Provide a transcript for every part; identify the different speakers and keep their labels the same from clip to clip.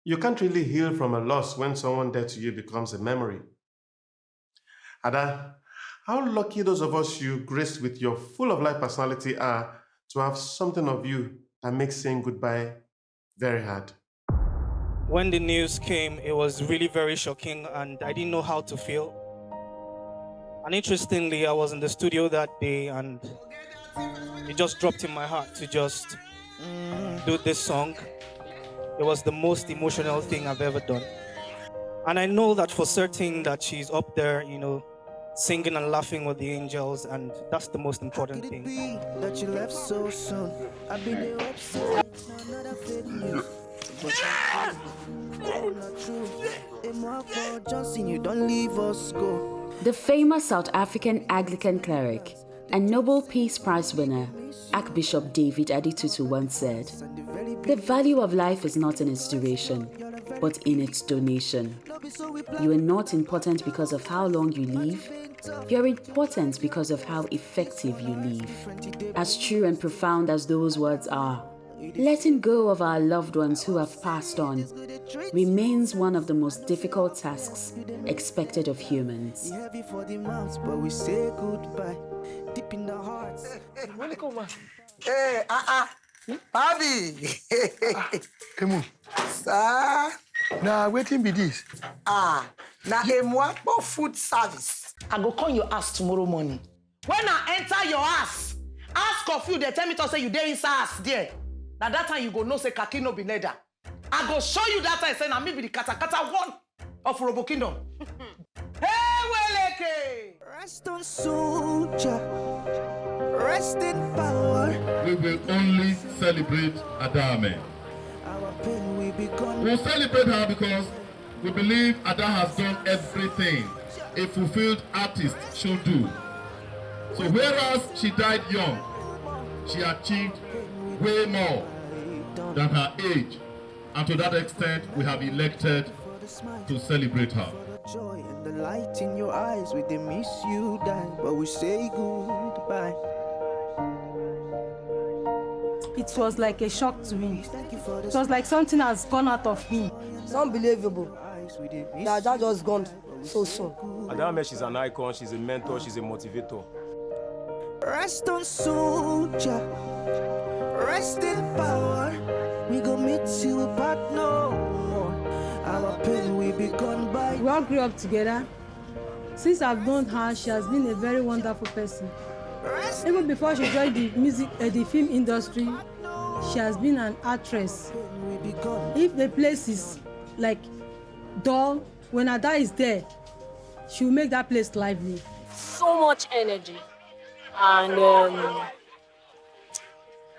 Speaker 1: You can't really heal from a loss when someone dead to you becomes a memory. Ada, how lucky those of us you graced with your full of life personality are to have something of you that makes saying goodbye very hard.
Speaker 2: When the news came, it was really very shocking and I didn't know how to feel. And interestingly, I was in the studio that day and it just dropped in my heart to just do this song. It was the most emotional thing I've ever done. And I know that for certain that she's up there, singing and laughing with the angels, and that's the most important thing.
Speaker 3: That you left so soon. I've been there upset. Another fake news. Not true. Johnson, you don't leave us go.
Speaker 4: The famous South African Anglican cleric and Nobel Peace Prize winner, Archbishop David Aditutu once said, "The value of life is not in its duration, but in its donation. You are not important because of how long you live. You're important because of how effective you live." As true and profound as those words are, letting go of our loved ones who have passed on remains one of the most difficult tasks expected of humans.
Speaker 3: Heavy for the mouths, but we say goodbye. Deep in the hearts.
Speaker 5: Hey, Bobby.
Speaker 6: Come on.
Speaker 5: Sir.
Speaker 6: Now, waiting be this.
Speaker 5: Now a Mwakpo food service. I go call your ass tomorrow morning. When I enter your ass, ask of you, they tell me to say you there inside ass there. Now that time you go know say kaki no be leather. I go show you that time say na me be the kata one of Robo Kingdom. Hey, Weleke!
Speaker 3: Rest on soldier. Rest in power.
Speaker 7: We will only celebrate Ameh.
Speaker 3: Our pain will be gone.
Speaker 7: We'll celebrate her because we believe Ada has done everything a fulfilled artist should do. So whereas she died young, she achieved way more than her age. And to that extent, we have elected to celebrate her.
Speaker 3: Joy and the light in your eyes, we they miss you die, but we say goodbye.
Speaker 8: It was like a shock to me. It was like something has gone out of me.
Speaker 9: It's unbelievable that just gone so soon.
Speaker 10: Ameh, she's an icon, she's a mentor, she's a motivator.
Speaker 3: Rest on soldier, rest in power. We go meet you apart no more. Our pain will be gone by.
Speaker 8: We all grew up together. Since I've known her, she has been a very wonderful person. Even before she joined the film industry, she has been an actress. If the place is like dull, when Ada is there, she will make that place lively.
Speaker 11: So much energy, and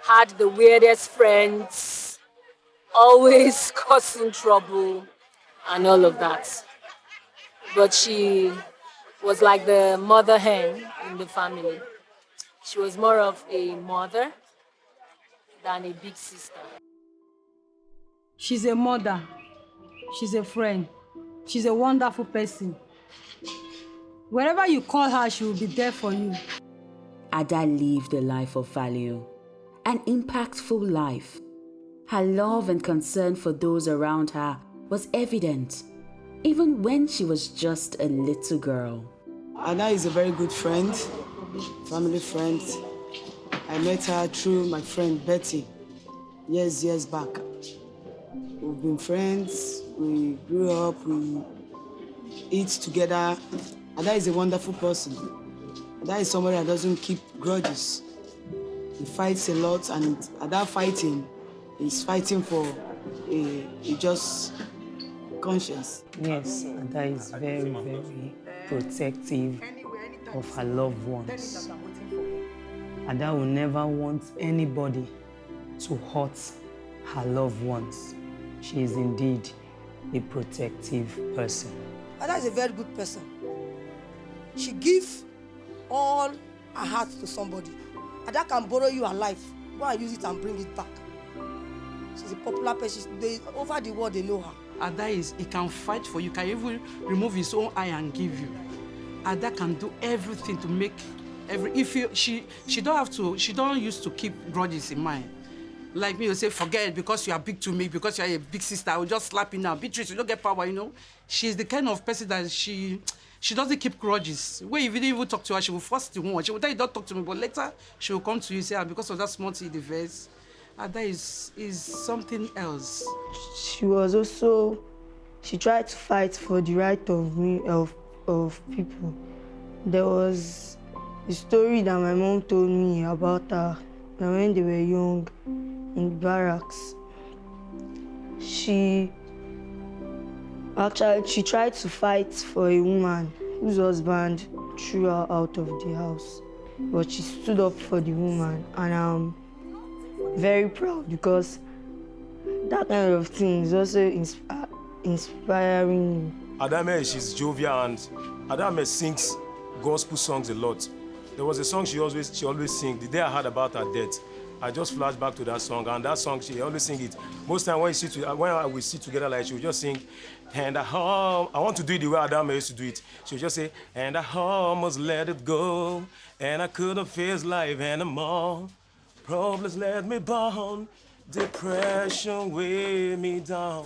Speaker 11: had the weirdest friends, always causing trouble and all of that. But she was like the mother hen in the family. She was more of a mother than a big sister.
Speaker 8: She's a mother. She's a friend. She's a wonderful person. Wherever you call her, she will be there for you.
Speaker 4: Ada lived a life of value, an impactful life. Her love and concern for those around her was evident, even when she was just a little girl.
Speaker 9: Ada is a very good friend, family friend. I met her through my friend Betty years back. We've been friends, we grew up, we eat together. Ada is a wonderful person. Ada is somebody that doesn't keep grudges. He fights a lot, and Ada fighting is fighting for a just conscience.
Speaker 12: Yes, Ada is very protective of her loved ones. Ada will never want anybody to hurt her loved ones. She is indeed a protective person.
Speaker 9: Ada is a very good person. She gives all her heart to somebody. Ada can borrow you her life, go and use it and bring it back. She's a popular person. Over the world, they know her.
Speaker 13: Ada he can fight for you, can even remove his own eye and give you. Ada can do everything to make she don't used to keep grudges in mind. Like me, you say, forget it because you are big to me, because you are a big sister. I will just slap you now. Beatrice, you don't get power, you know. She's the kind of person that she doesn't keep grudges. When you didn't even talk to her, she will force the one. She will tell you, don't talk to me, but later she will come to you and say, because of that small thing, the verse. And that is something else.
Speaker 14: She was also, she tried to fight for the right of people. There was a story that my mom told me about her, that when they were young in the barracks, she tried to fight for a woman whose husband threw her out of the house. But she stood up for the woman, and I'm very proud because that kind of thing is also inspiring me.
Speaker 10: Ameh, she's jovial, and Ameh sings gospel songs a lot. There was a song she always sing. The day I heard about her death, I just flashed back to that song, and that song she always sing it. Most time when we sit together, like she would just sing, and I want to do it the way Ameh used to do it. She would just say, and I almost let it go, and I couldn't face life anymore. Problems let me down, depression weighed me down.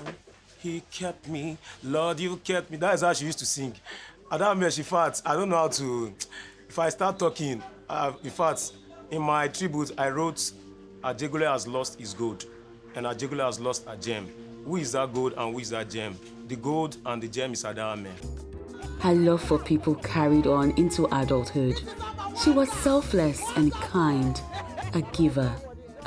Speaker 10: He kept me, Lord, you kept me. That's how she used to sing. Ameh, she farts. I don't know how to. If I start talking, in fact, in my tribute, I wrote, Ajegule has lost his gold, and Ajegule has lost a gem. Who is that gold and who is that gem? The gold and the gem is Ameh.
Speaker 4: Her love for people carried on into adulthood. She was selfless and kind, a giver,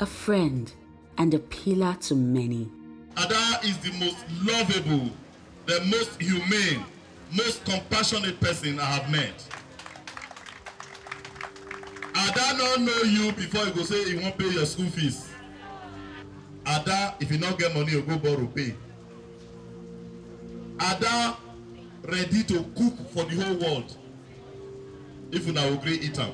Speaker 4: a friend, and a pillar to many.
Speaker 7: Ada is the most lovable, the most humane, most compassionate person I have met. Ada not know you before you go say you won't pay your school fees. Ada, if you not get money, you go borrow pay. Ada ready to cook for the whole world. If you now agree, eat am.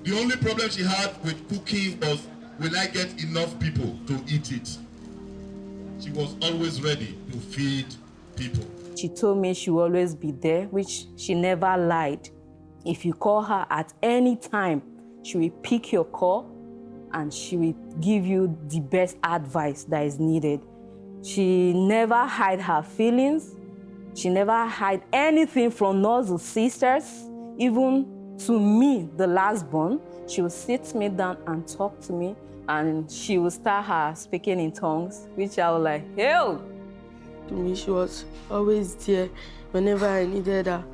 Speaker 7: The only problem she had with cooking was, will I get enough people to eat it? She was always ready to feed people.
Speaker 15: She told me she will always be there, which she never lied. If you call her at any time, she will pick your call and she will give you the best advice that is needed. She never hid her feelings. She never hid anything from us, the sisters. Even to me, the last born, she will sit me down and talk to me, and she will start her speaking in tongues, which I was like, hell.
Speaker 14: To me, she was always there whenever I needed her.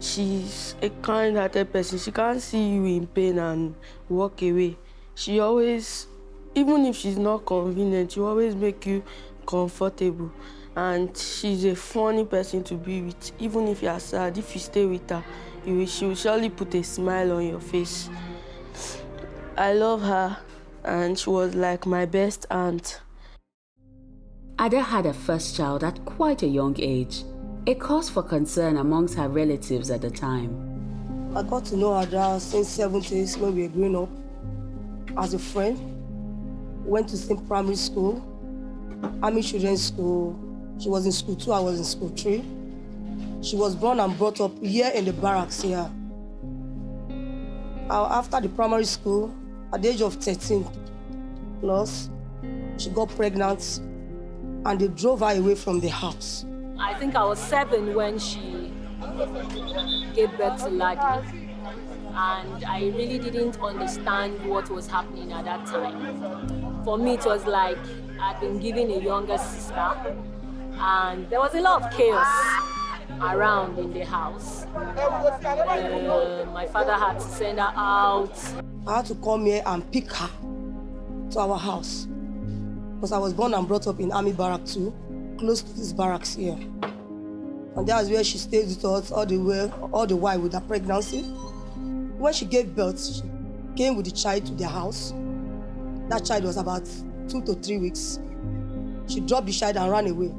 Speaker 14: She's a kind-hearted person. She can't see you in pain and walk away. She always, even if she's not convenient, she always make you comfortable. And she's a funny person to be with. Even if you're sad, if you stay with her, she will surely put a smile on your face. I love her, and she was like my best aunt.
Speaker 4: Ada had her first child at quite a young age, a cause for concern amongst her relatives at the time.
Speaker 16: I got to know Ada since 70s when we were growing up. As a friend, went to same primary school, Ameh Children's School. She was in school 2, I was in school 3. She was born and brought up here in the barracks here. After the primary school, at the age of 13 plus, she got pregnant and they drove her away from the house.
Speaker 11: I think I was 7 when she gave birth to Ladi, and I really didn't understand what was happening at that time. For me, it was like I'd been given a younger sister, and there was a lot of chaos around in the house. My father had to send her out.
Speaker 16: I had to come here and pick her to our house, because I was born and brought up in Army Barrack too, close to this barracks here. And that's where she stayed with us all the while with her pregnancy. When she gave birth, she came with the child to their house. That child was about 2 to 3 weeks. She dropped the child and ran away.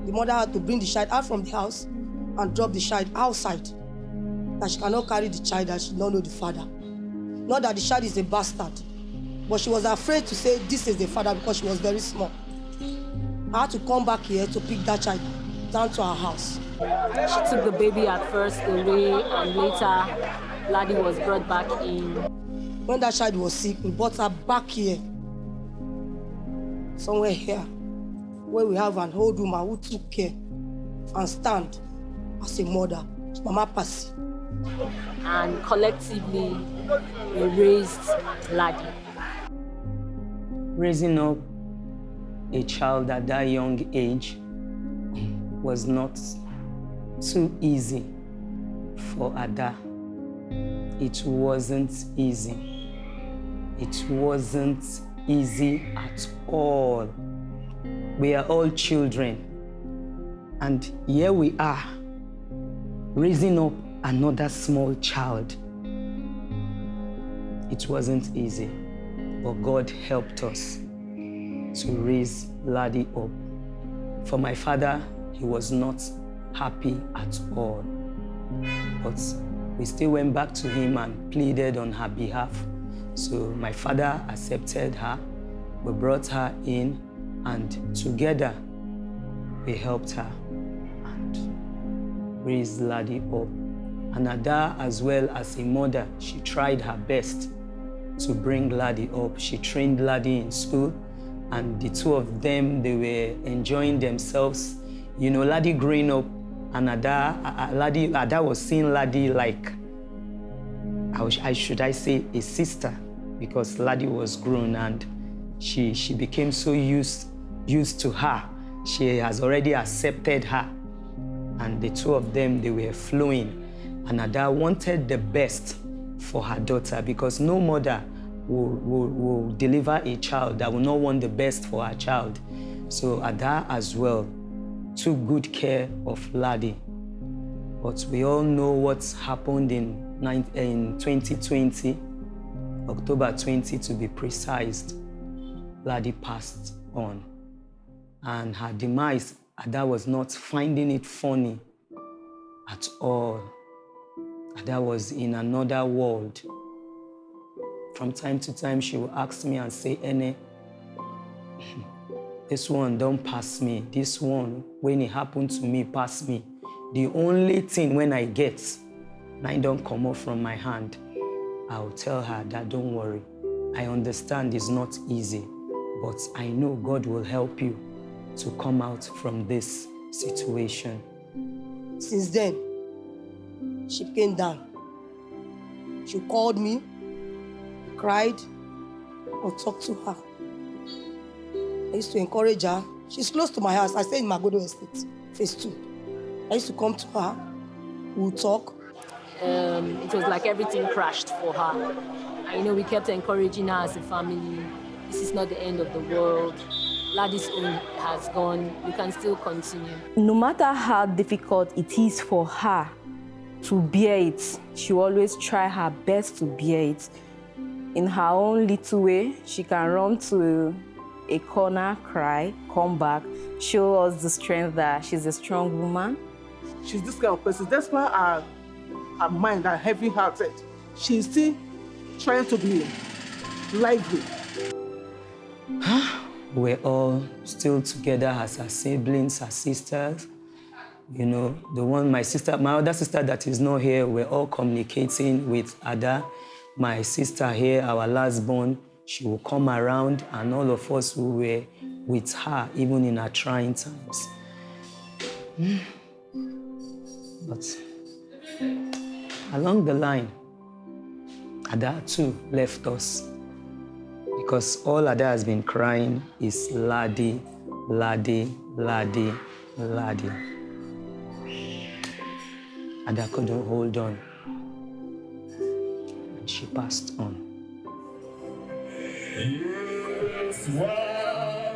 Speaker 16: The mother had to bring the child out from the house and drop the child outside. That she cannot carry the child, that she does not know the father. Not that the child is a bastard, but she was afraid to say this is the father because she was very small. I had to come back here to pick that child down to our house.
Speaker 11: She took the baby at first away, and later Ladi was brought back in.
Speaker 16: When that child was sick, we brought her back here. Somewhere here, where we have an old woman who took care and stand as a mother, Mama Pasi.
Speaker 11: And collectively, we raised Ladi.
Speaker 12: Raising up a child at that young age was not too easy for Ada. It wasn't easy. It wasn't easy at all. We are all children. And here we are, raising up another small child. It wasn't easy, but God helped us to raise Ladi up. For my father, he was not happy at all. But we still went back to him and pleaded on her behalf. So my father accepted her. We brought her in, and together we helped her and raised Ladi up. And Ada, as well as a mother, she tried her best to bring Ladi up. She trained Ladi in school, and the two of them, they were enjoying themselves. You know, Ladi growing up, and Ada was seeing Ladi like, should I say, a sister, because Ladi was grown and she became so used to her. She has already accepted her. And the two of them, they were flowing. And Ada wanted the best for her daughter, because no mother will deliver a child that will not want the best for her child. So Ada as well took good care of Ladi. But we all know what's happened in 2020, October 20 to be precise. Ladi passed on. And her demise, Ada was not finding it funny at all. Ada was in another world. From time to time, she would ask me and say, Ene, this one don't pass me. This one, when it happened to me, pass me. The only thing when I get, mine don't come off from my hand, I'll tell her that don't worry. I understand it's not easy, but I know God will help you to come out from this situation.
Speaker 16: Since then, she came down. She called me, cried, or talked to her. I used to encourage her. She's close to my house. I stay in Magodo Estate, phase 2. I used to come to her, we would talk.
Speaker 11: It was like everything crashed for her. And, we kept encouraging her as a family. This is not the end of the world. Ladi's own has gone. We can still continue.
Speaker 15: No matter how difficult it is for her to bear it, she will always try her best to bear it. In her own little way, she can run to a corner, cry, come back, show us the strength that she's a strong woman.
Speaker 17: She's this kind of person. That's why her mind, her heavy-hearted, she's still trying to be lively.
Speaker 12: We're all still together as her siblings, her sisters. My other sister that is not here, we're all communicating with Ada. My sister here, our last born, she will come around, and all of us who were with her, even in her trying times. But along the line, Ada too left us, because all Ada has been crying is Ladi, Ladi, Ladi, Ladi. Ada couldn't hold on, and she passed on.
Speaker 7: Yes, why?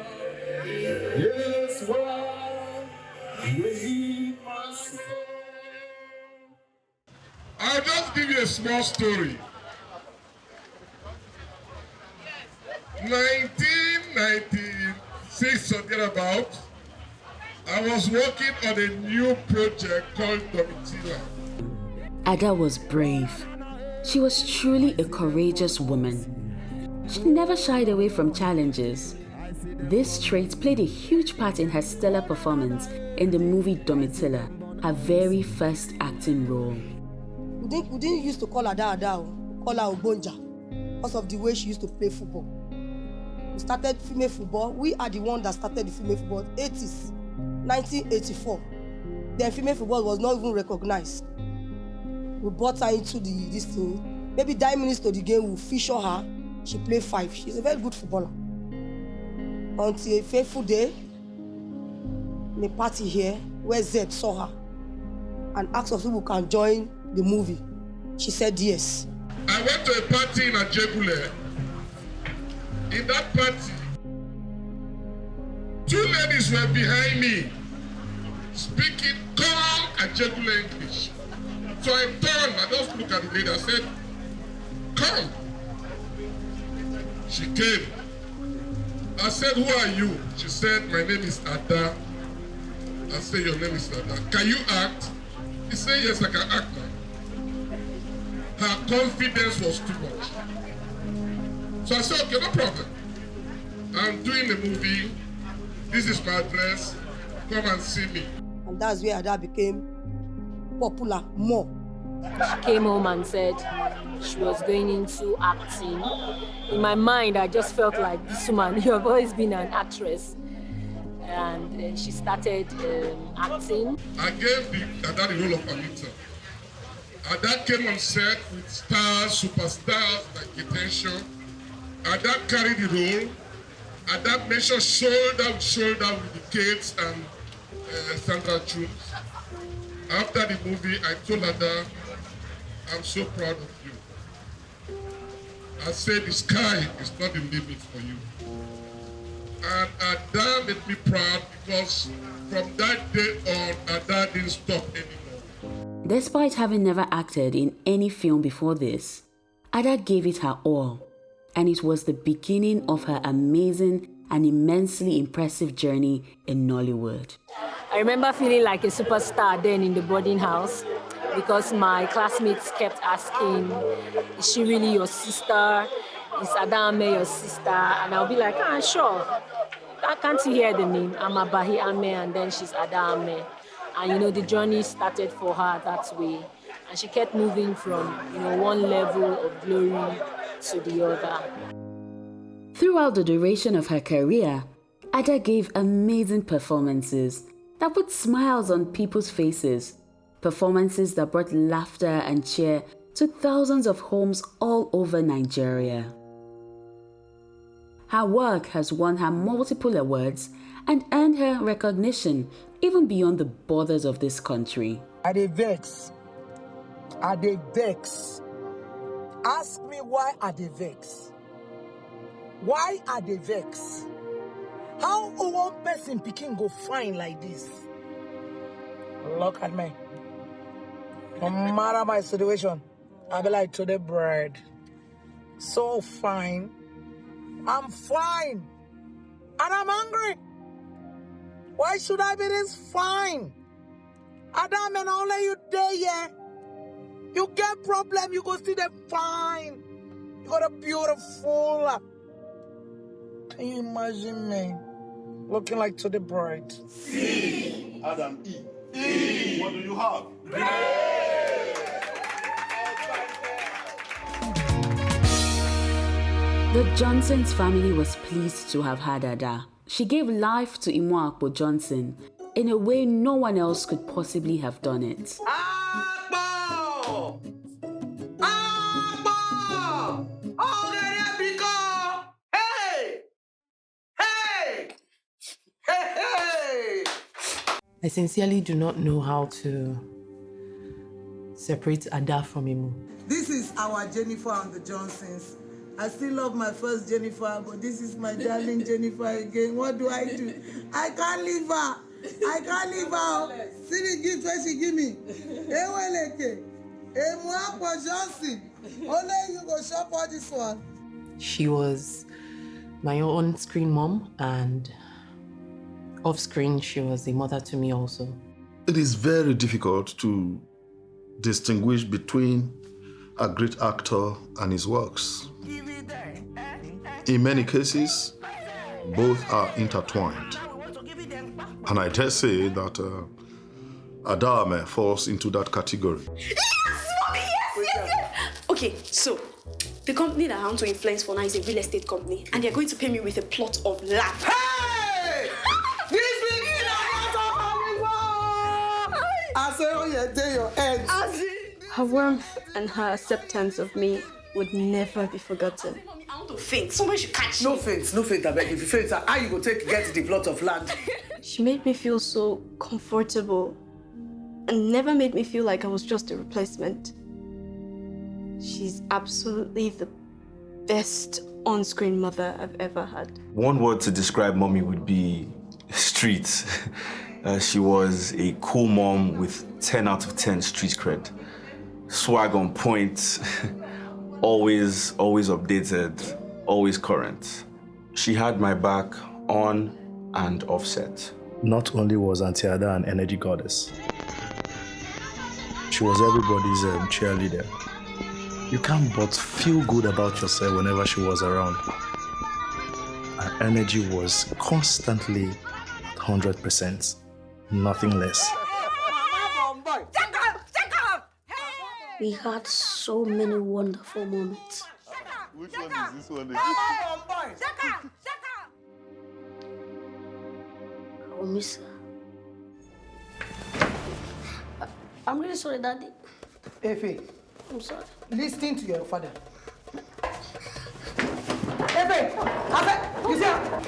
Speaker 7: Yes, why? We must. I'll just give you a small story. 1996 or thereabout, I was working on a new project called Domitila.
Speaker 4: Ada was brave. She was truly a courageous woman. She never shied away from challenges. This trait played a huge part in her stellar performance in the movie Domitila, her very first acting role.
Speaker 16: We didn't used to call her Ada, call her Obonja. because of the way she used to play football. We started female football. We are the one that started the female football 80s, 1984. Then female football was not even recognized. We brought her into this thing. Maybe 9 minutes to the game, we feature her. She played 5. She's a very good footballer. Until a fateful day, in a party here, where Zed saw her and asked if people can join the movie. She said yes.
Speaker 7: I went to a party in Ajegule. In that party, 2 ladies were behind me, speaking calm Ajegule English. So I turned, I just looked at the lady, I said, come. She came. I said, who are you? She said, my name is Ada. I said, your name is Ada. Can you act? He said, yes, I can act now. Her confidence was too much. So I said, okay, no problem. I'm doing a movie. This is my address. Come and see me.
Speaker 16: And that's where Ada became popular more.
Speaker 11: She came home and said she was going into acting. In my mind, I just felt like, this woman, you have always been an actress. And she started acting.
Speaker 7: I gave Ada the role of Anita. Ada came on set with stars, superstars like Attention. Ada carried the role. Ada measured shoulder with shoulder with the kids and Sandra Jones. After the movie, I told Ada, I'm so proud of you. I said the sky is not the limit for you. And Ada made me proud because from that day on, Ada didn't stop anymore.
Speaker 4: Despite having never acted in any film before this, Ada gave it her all, and it was the beginning of her amazing and immensely impressive journey in Nollywood.
Speaker 11: I remember feeling like a superstar then in the boarding house because my classmates kept asking, is she really your sister? Is Ameh your sister? And I'll be like, sure. Can't you hear the name? I'm Abahi Ameh, and then she's Ameh. And you know, the journey started for her that way. And she kept moving from, one level of glory to the other.
Speaker 4: Throughout the duration of her career, Ada gave amazing performances that put smiles on people's faces, performances that brought laughter and cheer to thousands of homes all over Nigeria. Her work has won her multiple awards and earned her recognition even beyond the borders of this country.
Speaker 18: I dey vex. Ask me why I dey vex. Why I dey vex? How one person pikin go fine like this? Look at me. No matter my situation, I be like to the bread. So fine. I'm fine. And I'm hungry. Why should I be this fine? Adam, and only you there, yeah? You get problem, you go see them fine. You got a beautiful. Can you imagine me looking like to the bride?
Speaker 19: E. Adam, E. E. What do you have?
Speaker 4: The Johnson's family was pleased to have had Ada. She gave life to Imwakbo Johnson in a way no one else could possibly have done it.
Speaker 5: Akbo! Hey! Hey! Hey!
Speaker 20: I sincerely do not know how to separate Ada from Imu.
Speaker 21: This is our Jennifer and the Johnsons. I still love my first Jennifer, but this is my darling Jennifer again. What do? I can't leave her. I can't leave her. See the gift where she give me. Johnson. Only you go shop for this one.
Speaker 20: She was my on-screen mom, and off-screen she was a mother to me also.
Speaker 19: It is very difficult to distinguish between a great actor and his works. In many cases, both are intertwined. And I dare say that Ada falls into that category.
Speaker 22: Yes! Okay, so
Speaker 1: The company that I want to influence for now is a real estate company, and they're going to pay me with a plot of land.
Speaker 21: Hey! This begin I say, oh yeah, day your head.
Speaker 1: Her warmth and her acceptance of me would never be forgotten. I want to faint. Someone should catch me.
Speaker 21: No faint, I beg. If you faint, how you go take get the plot of land?
Speaker 1: She made me feel so comfortable and never made me feel like I was just a replacement. She's absolutely the best on-screen mother I've ever had.
Speaker 22: One word to describe Mommy would be street. She was a cool mom with 10 out of 10 street cred. Swag on point, always updated, always current. She had my back on and off set.
Speaker 23: Not only was Auntie Ada an energy goddess, she was everybody's cheerleader. You can't but feel good about yourself whenever she was around. Her energy was constantly at 100%, nothing less.
Speaker 1: We had so many wonderful moments.
Speaker 7: Which one is this one?
Speaker 1: I will miss her. I'm really sorry, Daddy.
Speaker 21: Efe,
Speaker 1: I'm sorry.
Speaker 21: listen to your father. Efe, Abe, you see her?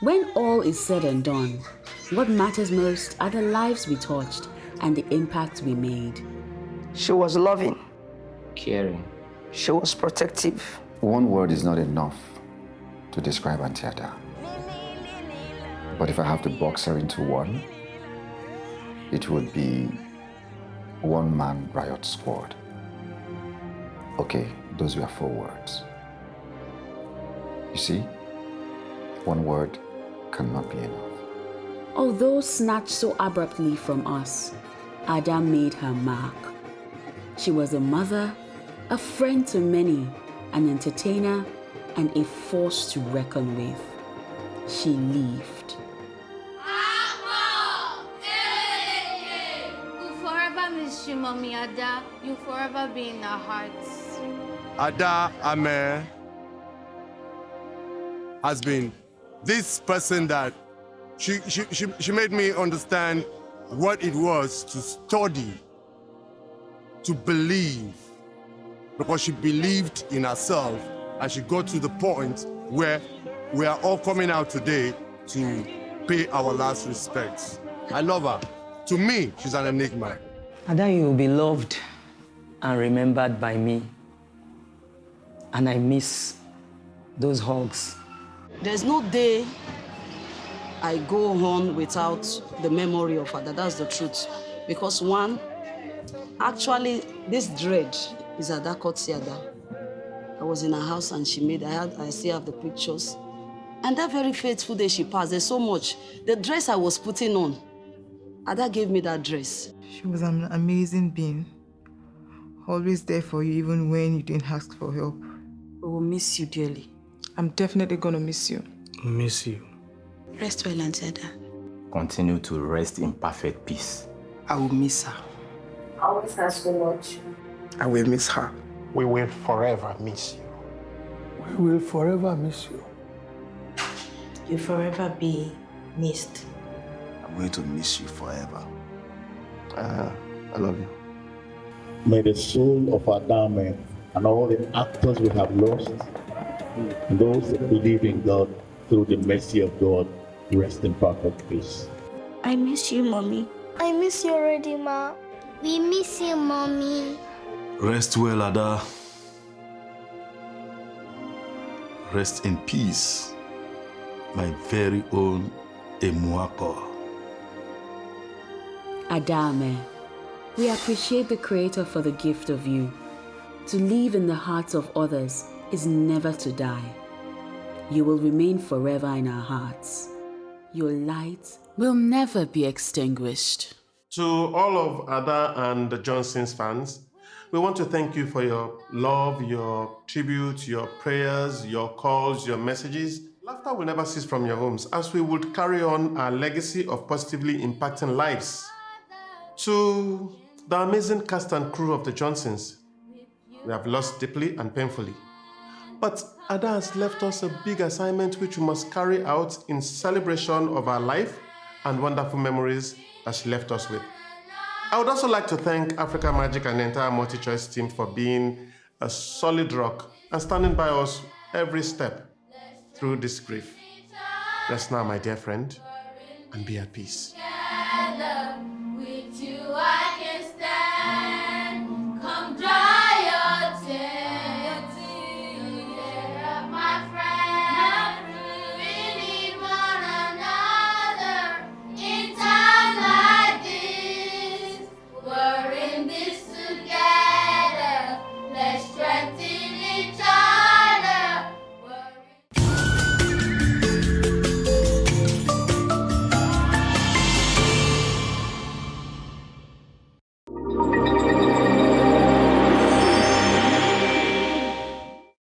Speaker 4: When all is said and done, what matters most are the lives we touched and the impact we made.
Speaker 24: She was loving.
Speaker 25: Caring.
Speaker 24: She was protective.
Speaker 26: One word is not enough to describe Auntie Ada. But if I have to box her into one, it would be one-man riot squad. Okay, those were 4 words. You see, one word cannot be enough.
Speaker 4: Although snatched so abruptly from us, Ada made her mark. She was a mother, a friend to many, an entertainer, and a force to reckon with. She lived.
Speaker 27: We'll forever miss you, Mommy Ada. You'll forever be in our hearts.
Speaker 28: Ada Ameh has been this person that she made me understand what it was to study, to believe, because she believed in herself, and she got to the point where we are all coming out today to pay our last respects. I love her. To me, she's an enigma.
Speaker 12: Ada, you will be loved and remembered by me. And I miss those hugs.
Speaker 9: There's no day I go on without the memory of her. That's the truth. Because one, actually, this dread is Ada Kotsiada. I was in her house and she made, I still have the pictures. And that very fateful day she passed, there's so much. The dress I was putting on, Ada gave me that dress.
Speaker 29: She was an amazing being. Always there for you, even when you didn't ask for help.
Speaker 9: We will miss you dearly.
Speaker 29: I'm definitely gonna miss you.
Speaker 12: Miss you.
Speaker 9: Rest well, Auntie Ada.
Speaker 25: Continue to rest in perfect peace.
Speaker 29: I will miss her.
Speaker 1: I always have so much.
Speaker 29: I will miss her.
Speaker 6: We will forever miss you. We will forever miss you.
Speaker 30: You'll forever be missed.
Speaker 31: I'm going to miss you forever. I love you.
Speaker 7: May the soul of Adame and all the actors we have lost, and those that believe in God through the mercy of God, rest in perfect peace.
Speaker 30: I miss you, Mommy.
Speaker 32: I miss you already, Ma. We miss you, Mommy.
Speaker 19: Rest well, Ada. Rest in peace, my very own Emuako.
Speaker 4: Adame, we appreciate the Creator for the gift of you. To live in the hearts of others is never to die. You will remain forever in our hearts. Your light will never be extinguished.
Speaker 33: To all of Ada and the Johnson's fans, we want to thank you for your love, your tribute, your prayers, your calls, your messages. Laughter will never cease from your homes as we would carry on our legacy of positively impacting lives. To the amazing cast and crew of the Johnsons, we have lost deeply and painfully. But Ada has left us a big assignment which we must carry out in celebration of our life and wonderful memories that she left us with. I would also like to thank Africa Magic and the entire MultiChoice team for being a solid rock and standing by us every step through this grief. Rest now, my dear friend, and be at peace.